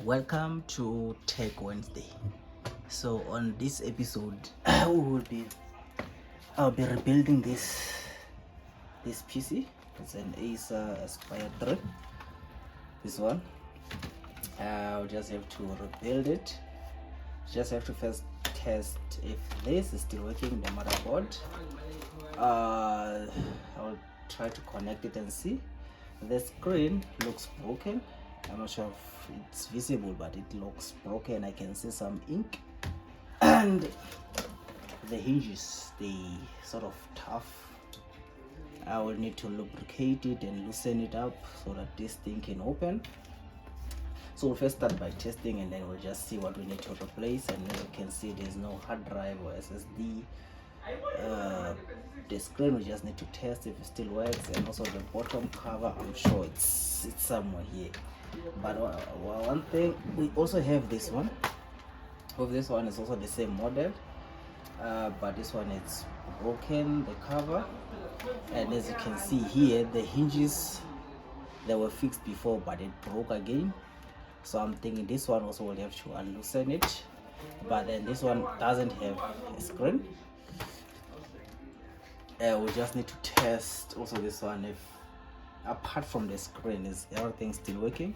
Welcome to Tech Wednesday. So on this episode, I'll be rebuilding this PC. It's an Acer Aspire 3. This one. I'll just have to rebuild it. Just have to first test if this is still working, the motherboard. I'll try to connect it and see. The screen looks broken. I'm not sure if it's visible, but it looks broken. I can see some ink, and the hinges, they sort of tough. I will need to lubricate it and loosen it up so that this thing can open. So we'll first start by testing, and then we'll just see what we need to replace. And as you can see, there's no hard drive or SSD. The screen, we just need to test if it still works, and also the bottom cover, I'm sure it's somewhere here. But one thing, we also have this one. This one is also the same model, but this one is broken, the cover. And as you can see here, the hinges, they were fixed before, but it broke again. So I'm thinking this one also will have to unloosen it. But then this one doesn't have a screen. We just need to test also this one if, apart from the screen, is everything still working.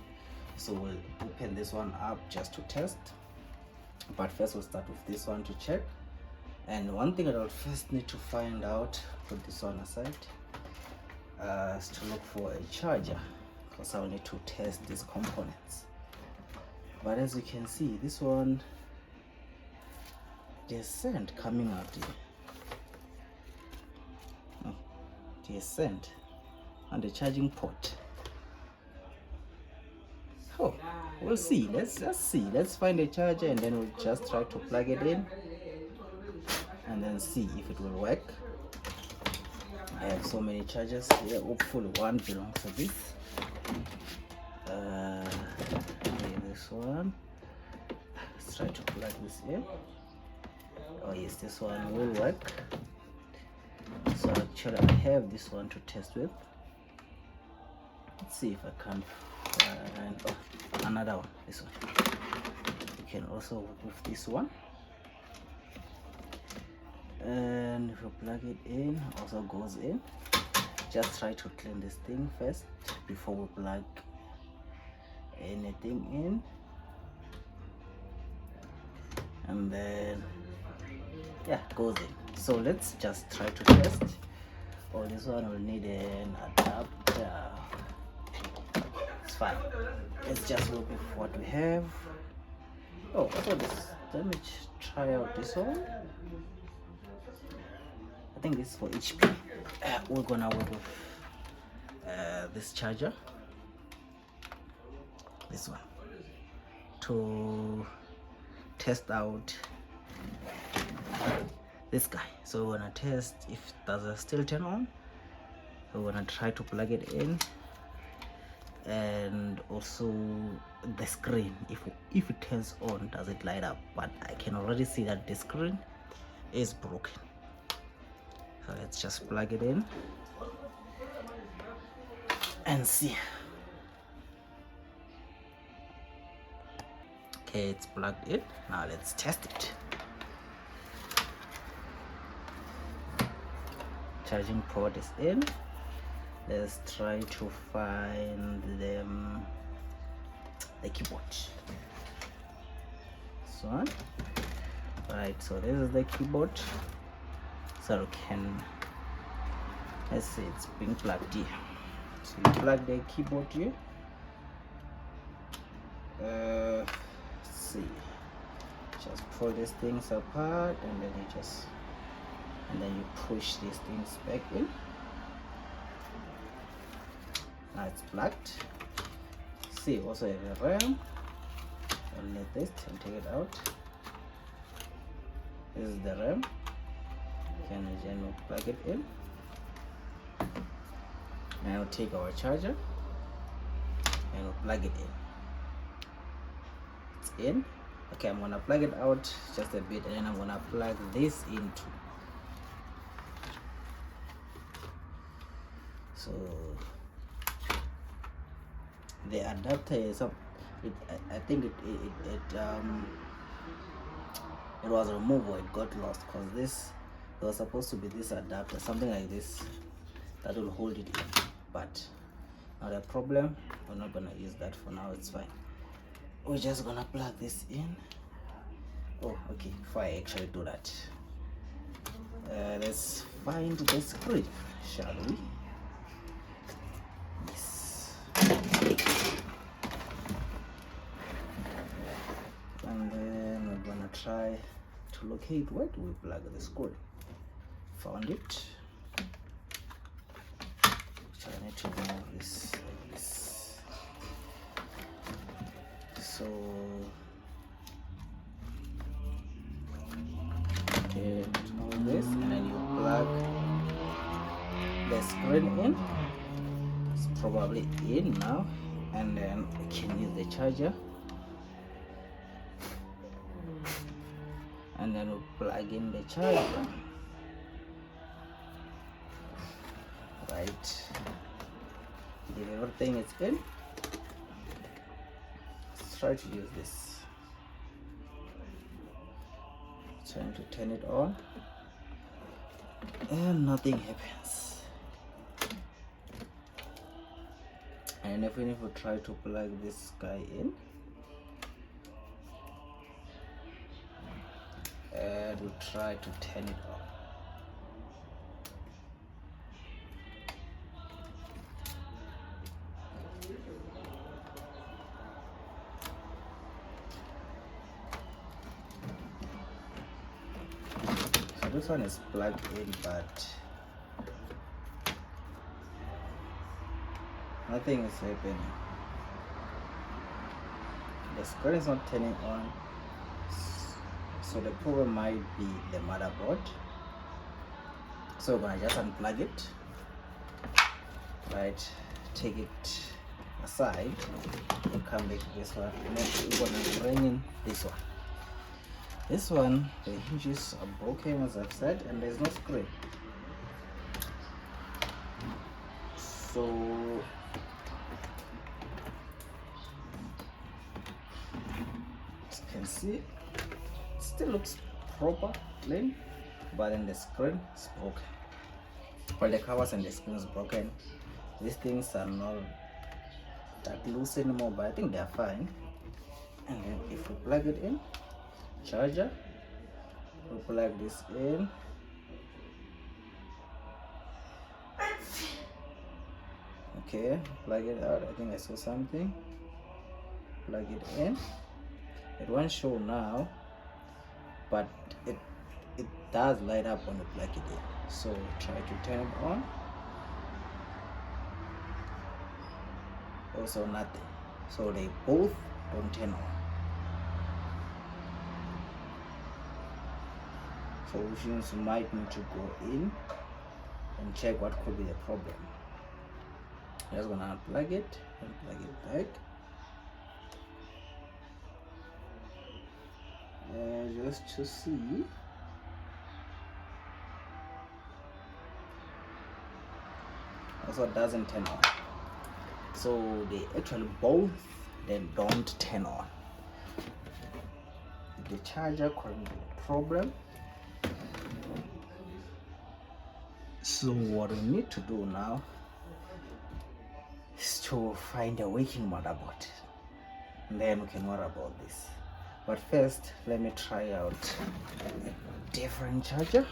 So we'll open this one up just to test, but first we'll start with this one to check. And one thing that I'll first need to find out, put this one aside, is to look for a charger, because I'll need to test these components. But as you can see, this one, there's sand coming out here. There's sand and the charging port. Oh, we'll see. Let's see. Let's find a charger, and then we'll just try to plug it in and then see if it will work. I have so many chargers here. Hopefully one belongs to this. This one. Let's try to plug this in. Oh yes, this one will work. So actually I have this one to test with. Let's see if I can find another one. This one. You can also work with this one. And if you plug it in, also goes in. Just try to clean this thing first before we plug anything in. And then yeah, goes in. So let's just try to test. Oh, this one will need an adapter. It's fine. Let's just look at what we have. Oh, also this. Let me try out this one. I think this is for HP. We're gonna work with this charger. This one. To test out this guy. So we're gonna test if does it still turn on. So we're gonna try to plug it in, and also the screen, if it turns on, does it light up? But I can already see that the screen is broken. So let's just plug it in and see. Okay, it's plugged in. Now let's test it. Charging port is in. Let's try to find the keyboard. This one. Right, so this is the keyboard. So we can, let's see, it's being plugged here. So you plug the keyboard here. Let's see. Just pull these things apart, and then you push these things back in. Now it's plugged. See, also have a RAM. I'll let this and take it out. This is the RAM. Can again plug it in. Now we'll take our charger and we'll plug it in. It's in. Okay, I'm gonna plug it out just a bit, and then I'm gonna plug this in too. So the adapter is up. I think it was removed or it got lost, because there was supposed to be this adapter, something like this, that will hold it in, but not a problem. We're not gonna use that for now, it's fine. We're just gonna plug this in. Oh, okay, before I actually do that, let's find the screen, shall we? Yes. And then we're gonna try to locate where do we plug the screen. Found it. So I need to remove this like this. So okay, all this, and then you plug the screen in. It's probably in now, and then we can use the charger, and then we plug in the charger. Right, if everything is in, let's try to use this. Trying to turn it on, and nothing happens. And even if we try to plug this guy in, and we try to turn it on, so this one is plugged in, but nothing is happening. The screen is not turning on, so the problem might be the motherboard. So we're gonna just unplug it, right, take it aside, and come back to this one, and then we're gonna bring in this one. This one, the hinges are broken, as I've said, and there's no screen. So as you can see, it still looks proper, clean, but then the screen is broken. All the covers and the screen is broken. These things are not that loose anymore, but I think they're fine. And then if we plug it in, charger, we plug this in, okay, plug it out. I think I saw something. Plug it in. It won't show now, but it does light up when you plug it in. So try to turn it on. Also nothing. So they both don't turn on. So which means you might need to go in and check what could be the problem. Just gonna unplug it and plug it back. Just to see. Also it doesn't turn on. So they actually both then don't turn on. The charger could be a problem. So what we need to do now is to find a working motherboard, and then we can worry about this. But first, let me try out a different charger.